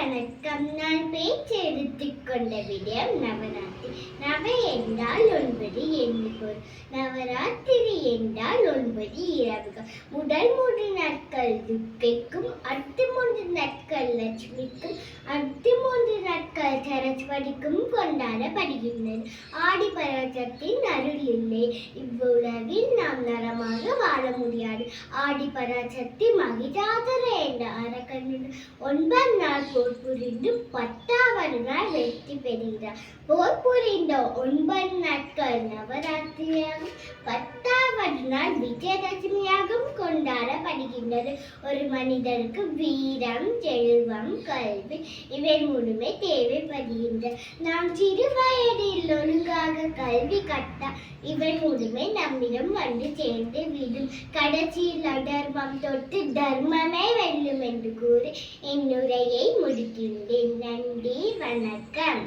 வணக்கம். நான் பேச்சு எடுத்துக்கொண்ட விடயம் நவராத்திரி. நவ என்றால் 9 என்று பொருள். நவராத்திரி என்றால் 9 இரவுகள். முதல் 3 நாட்கள் துர்க்கைக்கும், அடுத்த 3 நாட்கள் லட்சுமிக்கும், அடுத்த 3 நாட்கள் சரஸ்வதிக்கும் கொண்டாடப்படுகின்றன. ஆடி பராசக்தியின் அருள் இல்லை, இவ்வுலகில் நாம் நலமாக வாழ முடியாது. ஆடி பராசக்தி மகிஷாசுர என்ற அரக்கனுடன் 9 நாள் போர் புரிந்து 10வது நாள் வெற்றி பெறுகிறார். போர் புரிந்த 9 நாட்கள் நவராத்திரியாகவும் 10வது நாள் விஜயதசமியாகவும் கொண்டாடப்படுகின்றது. ஒரு மனிதருக்கு வீரம், செல்வம், கல்வி இவை மூணுமே தேவைப்படுகின்றன. நாம் சிறு வயதில் ஒழுங்காக கல்வி கற்றால் இவை மூணுமே நம்மிடம் வந்து சேர்ந்து விடும். கடைசியில் அதர்மம் தொட்டு தர்மமே வெல்லும் என்று கூறி என் உரையை முடிக்கின்றேன். நன்றி, வணக்கம்.